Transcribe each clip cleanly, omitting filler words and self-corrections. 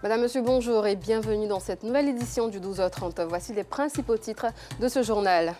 Madame, Monsieur, bonjour et bienvenue dans cette nouvelle édition du 12h30. Voici les principaux titres de ce journal.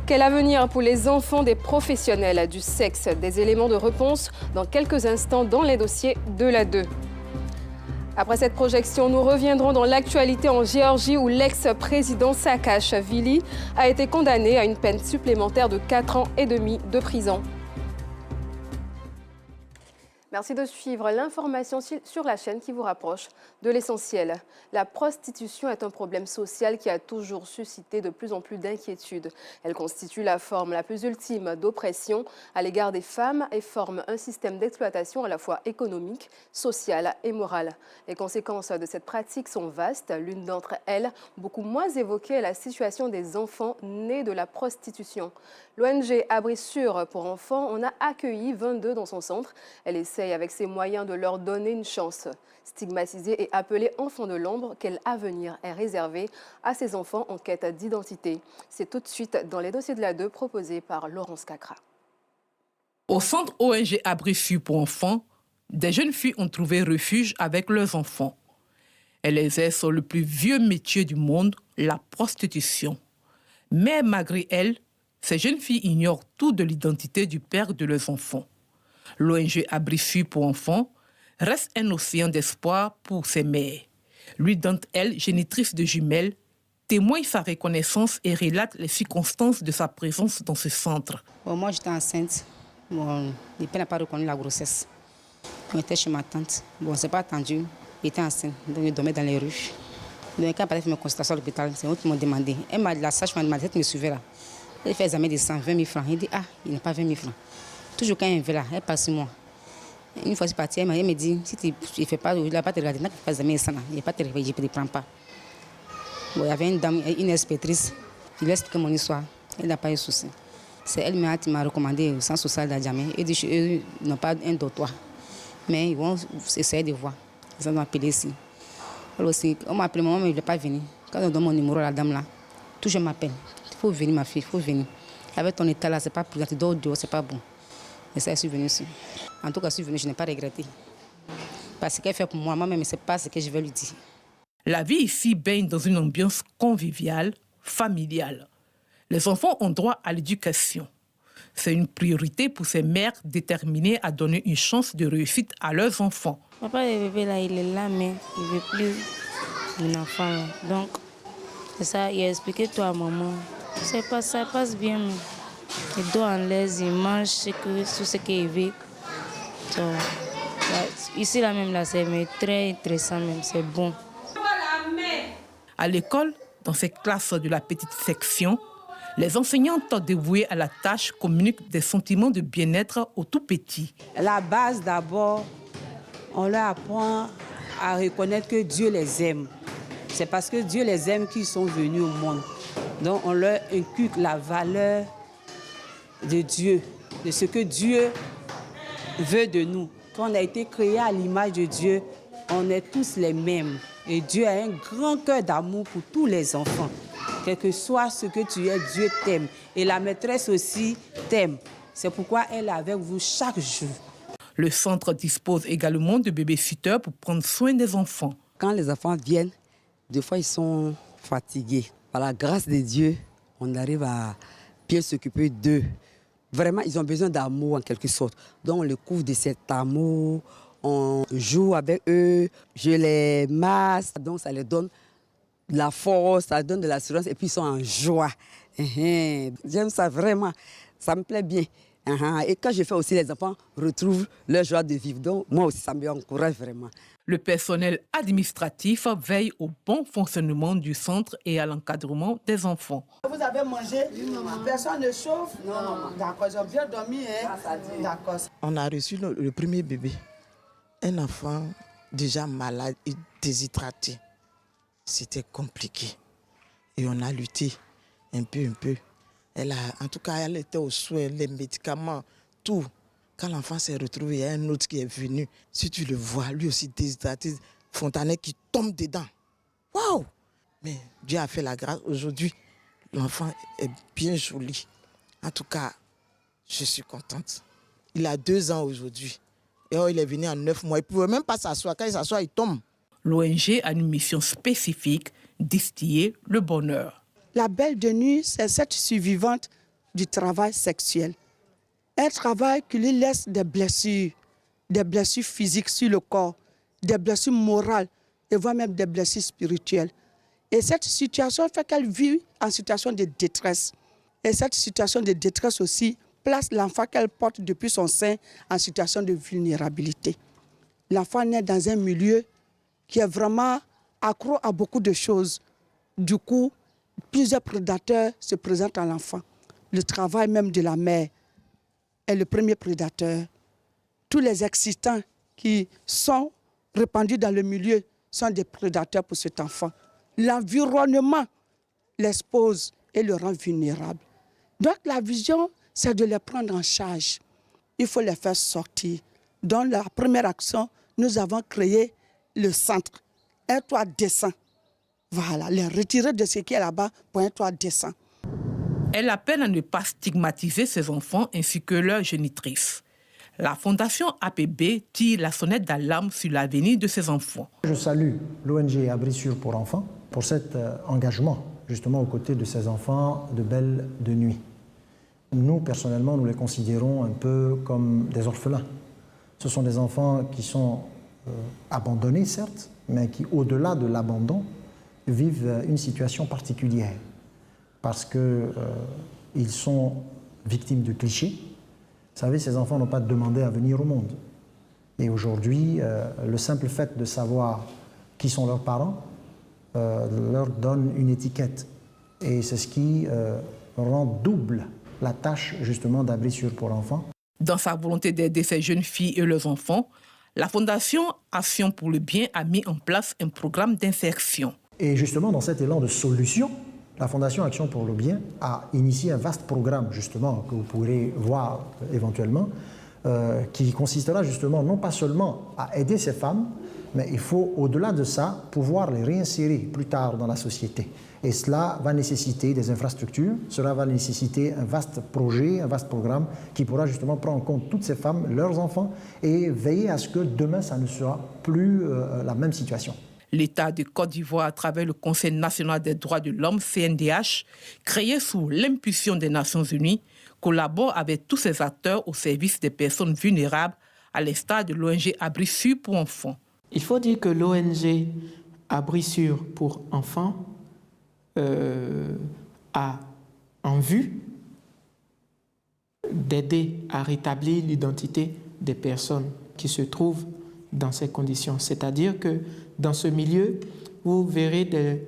Quel avenir pour les enfants des professionnels du sexe? Des éléments de réponse dans quelques instants dans les dossiers de la 2. Après cette projection, nous reviendrons dans l'actualité en Géorgie où l'ex-président Saakashvili a été condamné à une peine supplémentaire de 4 ans et demi de prison. Merci de suivre l'information sur la chaîne qui vous rapproche de l'essentiel. La prostitution est un problème social qui a toujours suscité de plus en plus d'inquiétudes. Elle constitue la forme la plus ultime d'oppression à l'égard des femmes et forme un système d'exploitation à la fois économique, social et moral. Les conséquences de cette pratique sont vastes. L'une d'entre elles, beaucoup moins évoquée, est la situation des enfants nés de la prostitution. L'ONG Abri Sûr pour enfants en a accueilli 22 dans son centre. Elle essaie avec ses moyens de leur donner une chance. Stigmatisés et appelés enfants de l'ombre, quel avenir est réservé à ces enfants en quête d'identité? C'est tout de suite dans les dossiers de la 2 proposés par Laurence Cacra. Au centre ONG Abri Sûr pour enfants, des jeunes filles ont trouvé refuge avec leurs enfants. Elles exercent le plus vieux métier du monde, la prostitution. Mais malgré elles, ces jeunes filles ignorent tout de l'identité du père de leurs enfants. L'ONG Abri Sûr pour enfants reste un océan d'espoir pour ces mères. L'une d'entre elles, génitrice de jumelles, témoigne sa reconnaissance et relate les circonstances de sa présence dans ce centre. Moi, j'étais enceinte. Le père n'a pas reconnu la grossesse. On était chez ma tante. On ne s'est pas attendu. Il était enceinte, donc il dormait dans les rues. Donc, quand elle a fait mes consultations à l'hôpital, c'est eux qui m'ont demandé. La sage-femme m'a dit, elle me suivait là. Elle fait examen de 120 000 francs. Il dit, il n'a pas 20 000 francs. Toujours quand il est là, elle passe sur moi. Une fois que je suis partie, elle me dit, si tu ne fais pas, il ne va pas te regarder, il n'a pas examen ça. Il ne va pas te réveiller, je ne te prends pas. Bon, il y avait une dame, une inspectrice, je lui ai expliqué mon histoire. Elle n'a pas eu de souci. C'est elle qui m'a recommandé au centre social d'Adjamé. Elle dit qu'ils n'ont pas un dortoir. Mais ils vont essayer de voir. Ils ont appelé ici. Alors aussi, on m'a appelé, maman, mais il ne veut pas venir. Quand on donne mon numéro à la dame là, toujours m'appelle. Il faut venir, ma fille, il faut venir. Avec ton état là, ce n'est pas prudent, tu dors dehors, ce n'est pas bon. Et ça, je suis venue ici. En tout cas, je suis venue, je n'ai pas regretté. Parce qu'elle fait pour moi, moi-même, ce n'est pas ce que je vais lui dire. La vie ici baigne dans une ambiance conviviale, familiale. Les enfants ont droit à l'éducation. C'est une priorité pour ces mères déterminées à donner une chance de réussite à leurs enfants. Papa, le bébé là, il est là, mais il ne veut plus mon enfant. Là. Donc, c'est ça, il a expliqué tout à maman. Ça passe bien. Mais... il dort en l'aise, il mange tout ce qu'il veut. Donc, ici, là même, là, c'est très intéressant, même, c'est bon. À l'école, dans ces classes de la petite section, les enseignantes dévouées à la tâche communiquent des sentiments de bien-être aux tout-petits. La base, d'abord, on leur apprend à reconnaître que Dieu les aime. C'est parce que Dieu les aime qu'ils sont venus au monde. Donc, on leur inculque la valeur de Dieu, de ce que Dieu veut de nous. Quand on a été créé à l'image de Dieu, on est tous les mêmes. Et Dieu a un grand cœur d'amour pour tous les enfants. Quel que soit ce que tu es, Dieu t'aime. Et la maîtresse aussi t'aime. C'est pourquoi elle est avec vous chaque jour. Le centre dispose également de baby-sitters pour prendre soin des enfants. Quand les enfants viennent, des fois ils sont fatigués. Par la grâce de Dieu, on arrive à bien s'occuper d'eux. Vraiment, ils ont besoin d'amour en quelque sorte. Donc on les couvre de cet amour, on joue avec eux, je les masse, donc ça les donne de la force, ça donne de l'assurance et puis ils sont en joie. J'aime ça vraiment, ça me plaît bien. Et quand je fais aussi, les enfants retrouvent leur joie de vivre. Donc moi aussi, ça m'encourage vraiment. Le personnel administratif veille au bon fonctionnement du centre et à l'encadrement des enfants. Vous avez mangé? Personne ne chauffe? Non. D'accord, ils ont bien dormi. D'accord. On a reçu le premier bébé. Un enfant déjà malade et déshydraté. C'était compliqué. Et on a lutté un peu. En tout cas, elle était au soin, les médicaments, tout. Quand l'enfant s'est retrouvé, il y a un autre qui est venu. Si tu le vois, lui aussi déshydraté, Fontanet qui tombe dedans. Waouh! Mais Dieu a fait la grâce. Aujourd'hui, l'enfant est bien joli. En tout cas, je suis contente. Il a 2 ans aujourd'hui. Et il est venu en 9 mois. Il ne pouvait même pas s'asseoir. Quand il s'assoit, il tombe. L'ONG a une mission spécifique, distiller le bonheur. La belle de nuit, c'est cette survivante du travail sexuel. Un travail qui lui laisse des blessures physiques sur le corps, des blessures morales et voire même des blessures spirituelles. Et cette situation fait qu'elle vit en situation de détresse. Et cette situation de détresse aussi place l'enfant qu'elle porte depuis son sein en situation de vulnérabilité. L'enfant naît dans un milieu qui est vraiment accro à beaucoup de choses. Du coup, plusieurs prédateurs se présentent à l'enfant. Le travail même de la mère est le premier prédateur. Tous les excitants qui sont répandus dans le milieu sont des prédateurs pour cet enfant. L'environnement l'expose et le rend vulnérable. Donc la vision, c'est de les prendre en charge. Il faut les faire sortir. Dans la première action, nous avons créé le centre, un toit décent. Voilà, les retirer de ce qui est là-bas pour un toit décent. Elle appelle à ne pas stigmatiser ses enfants ainsi que leurs génitrices. La Fondation APB tire la sonnette d'alarme sur l'avenir de ses enfants. Je salue l'ONG Abri Sûr pour enfants pour cet engagement, justement aux côtés de ces enfants de belle de nuit. Nous, personnellement, nous les considérons un peu comme des orphelins. Ce sont des enfants qui sont abandonnés, certes, mais qui, au-delà de l'abandon, vivent une situation particulière parce qu'ils sont victimes de clichés. Vous savez, ces enfants n'ont pas demandé à venir au monde. Et aujourd'hui, le simple fait de savoir qui sont leurs parents leur donne une étiquette. Et c'est ce qui rend double la tâche, justement, d'Abri Sûr pour enfants. Dans sa volonté d'aider ces jeunes filles et leurs enfants, la Fondation Action pour le Bien a mis en place un programme d'insertion. Et justement, dans cet élan de solution, la Fondation Action pour le Bien a initié un vaste programme, justement, que vous pourrez voir éventuellement, qui consistera justement non pas seulement à aider ces femmes, mais il faut, au-delà de ça, pouvoir les réinsérer plus tard dans la société. Et cela va nécessiter des infrastructures, cela va nécessiter un vaste projet, un vaste programme qui pourra justement prendre en compte toutes ces femmes, leurs enfants, et veiller à ce que demain, ça ne sera plus la même situation. L'État de Côte d'Ivoire, à travers le Conseil national des droits de l'homme, CNDH, créé sous l'impulsion des Nations Unies, collabore avec tous ces acteurs au service des personnes vulnérables, à l'instar de l'ONG Abri Sûr pour enfants. Il faut dire que l'ONG Abri Sûr pour enfants a en vue d'aider à rétablir l'identité des personnes qui se trouvent dans ces conditions. C'est-à-dire que dans ce milieu, vous verrez des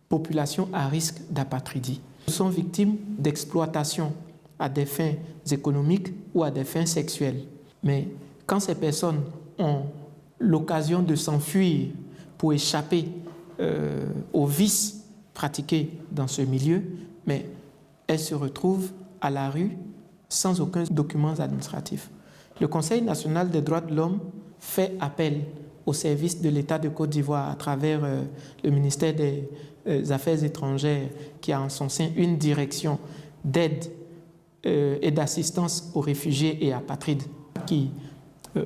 populations à risque d'apatridie. Ils sont victimes d'exploitation à des fins économiques ou à des fins sexuelles. Mais quand ces personnes ont l'occasion de s'enfuir pour échapper aux vices pratiqués dans ce milieu, mais elles se retrouvent à la rue sans aucun document administratif. Le Conseil national des droits de l'homme fait appel au service de l'État de Côte d'Ivoire à travers le ministère des Affaires étrangères qui a en son sein une direction d'aide et d'assistance aux réfugiés et apatrides qui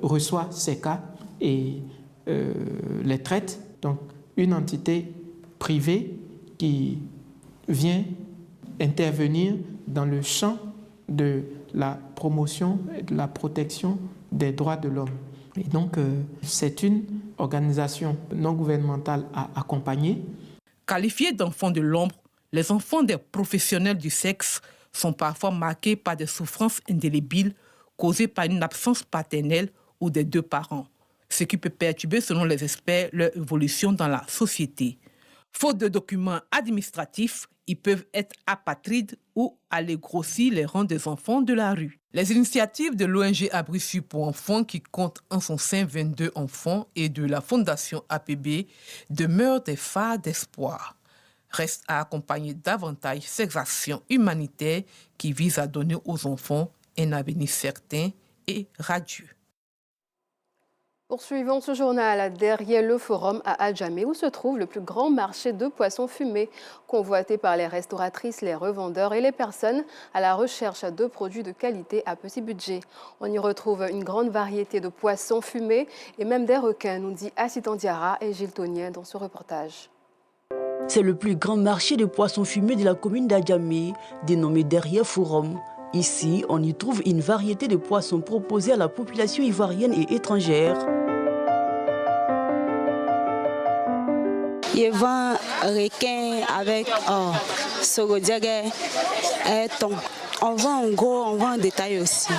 reçoit ces cas et les traite. Donc une entité privée qui vient intervenir dans le champ de la promotion et de la protection des droits de l'homme. Et donc, c'est une organisation non gouvernementale à accompagner. Qualifiés d'enfants de l'ombre, les enfants des professionnels du sexe sont parfois marqués par des souffrances indélébiles causées par une absence paternelle ou des deux parents, ce qui peut perturber, selon les experts, leur évolution dans la société. Faute de documents administratifs, ils peuvent être apatrides ou aller grossir les rangs des enfants de la rue. Les initiatives de l'ONG Abri Sûr pour enfants, qui compte en son sein 22 enfants, et de la Fondation APB demeurent des phares d'espoir. Reste à accompagner davantage ces actions humanitaires qui visent à donner aux enfants un avenir certain et radieux. Poursuivons ce journal derrière le forum à Adjamé où se trouve le plus grand marché de poissons fumés, convoité par les restauratrices, les revendeurs et les personnes à la recherche de produits de qualité à petit budget. On y retrouve une grande variété de poissons fumés et même des requins, nous dit Assitan Diarra et Gilles Tonien dans ce reportage. C'est le plus grand marché de poissons fumés de la commune d'Adjamé, dénommé derrière forum. Ici, on y trouve une variété de poissons proposés à la population ivoirienne et étrangère. Je vends requin avec sorodiague et thon. On vend en gros, on vend en détail aussi.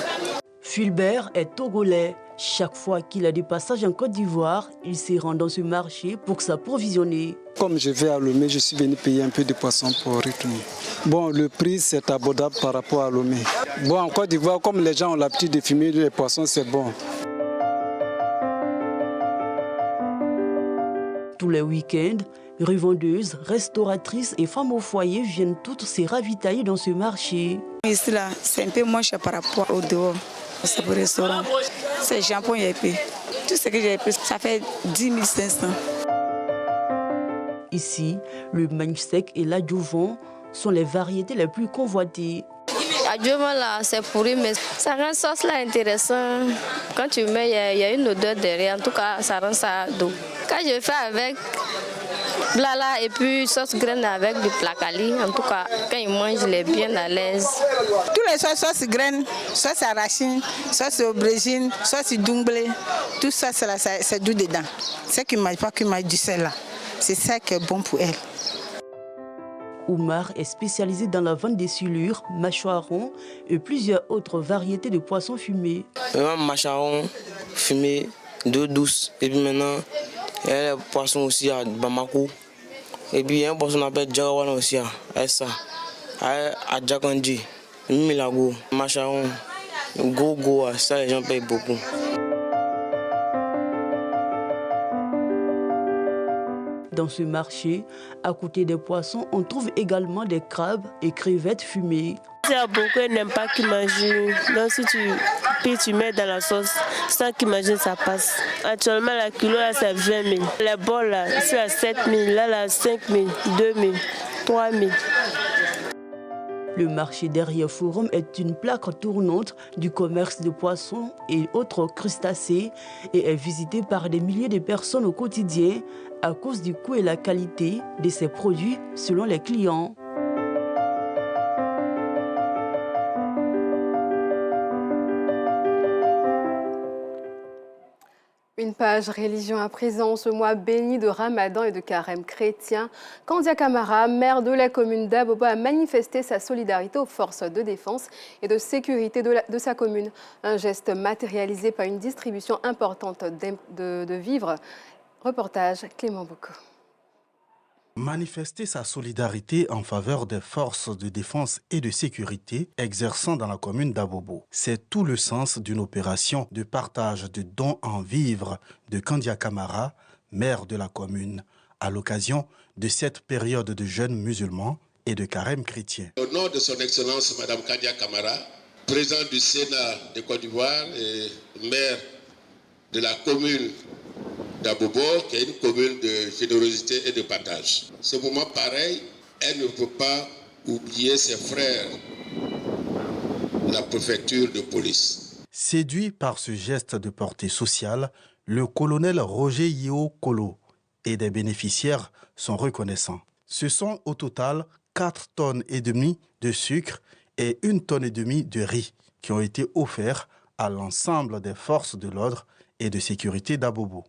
Fulbert est togolais. Chaque fois qu'il a des passages en Côte d'Ivoire, il se rend dans ce marché pour s'approvisionner. Comme je vais à Lomé, je suis venu payer un peu de poisson pour retourner. Bon, le prix c'est abordable par rapport à Lomé. Bon, en Côte d'Ivoire, comme les gens ont l'habitude de fumer les poissons, c'est bon. Tous les week-ends, revendeuses, restauratrices et femmes au foyer viennent toutes se ravitailler dans ce marché. Ici, là, c'est un peu moins cher par rapport au dehors. C'est pour le restaurant. C'est jambon et épée. Tout ce que j'ai payé, ça fait 10 500. Ici, le mangue sec et l'adjuvant sont les variétés les plus convoitées. L'adjuvant là, c'est pourri, mais ça rend sauce là intéressant. Quand tu mets, il y a une odeur derrière. En tout cas, ça rend ça doux. Quand je fais avec blala et puis sauce graine avec du placali, en tout cas, quand ils mangent, il est bien à l'aise. Tous les sauces graines, sauce arachide, sauce aubergine, sauce doublé, tout ça, c'est doux dedans. C'est qui ne mange pas, qui mange du sel là. C'est ça qui est bon pour elle. Oumar est spécialisé dans la vente des silures, mâchoirons et plusieurs autres variétés de poissons fumés. Mâchoirons fumés, d'eau douce. Et puis maintenant, il y a les poissons aussi à Bamako. Et puis il y a un poisson qu'on appelle Djarawana aussi à ça. À Djakandji, Milago, Mâchoiron, Gogo, ça les gens payent beaucoup. Dans ce marché, à côté des poissons, on trouve également des crabes et crevettes fumées. Il y a beaucoup qui n'aiment pas qu'ils mangent. Donc si tu mets dans la sauce, sans qu'ils mangent, ça passe. Actuellement, la kilo là, c'est 20 000. Les bols là, c'est à 7 000, là, 5 000, 2 000, 3 000. Le marché derrière Forum est une plaque tournante du commerce de poissons et autres crustacés et est visité par des milliers de personnes au quotidien à cause du coût et la qualité de ces produits selon les clients. Une page religion à présent, ce mois béni de Ramadan et de carême chrétien. Kandia Camara, maire de la commune d'Abobo, a manifesté sa solidarité aux forces de défense et de sécurité de sa commune. Un geste matérialisé par une distribution importante de vivres. Reportage Clément Boucaud. Manifester sa solidarité en faveur des forces de défense et de sécurité exerçant dans la commune d'Abobo. C'est tout le sens d'une opération de partage de dons en vivres de Kandia Camara, maire de la commune, à l'occasion de cette période de jeûne musulman et de carême chrétien. Au nom de son Excellence Madame Kandia Camara, présidente du Sénat de Côte d'Ivoire et maire de la commune d'Abobo, qui est une commune de générosité et de partage. Ce moment pareil, elle ne peut pas oublier ses frères, la préfecture de police. Séduit par ce geste de portée sociale, le colonel Roger Yeo Kolo et des bénéficiaires sont reconnaissants. Ce sont au total 4,5 tonnes de sucre et 1,5 tonne de riz qui ont été offerts à l'ensemble des forces de l'ordre et de sécurité d'Abobo.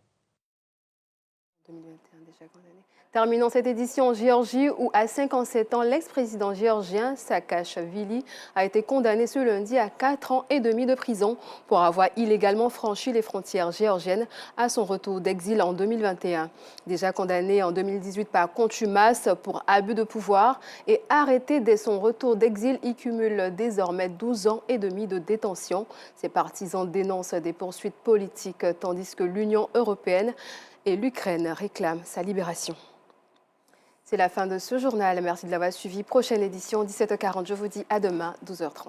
2021 déjà condamné. Terminons cette édition en Géorgie où, à 57 ans, l'ex-président géorgien Saakashvili a été condamné ce lundi à 4 ans et demi de prison pour avoir illégalement franchi les frontières géorgiennes à son retour d'exil en 2021. Déjà condamné en 2018 par contumace pour abus de pouvoir et arrêté dès son retour d'exil, il cumule désormais 12 ans et demi de détention. Ses partisans dénoncent des poursuites politiques tandis que l'Union européenne et l'Ukraine réclament sa libération. C'est la fin de ce journal. Merci de l'avoir suivi. Prochaine édition, 17h40. Je vous dis à demain, 12h30.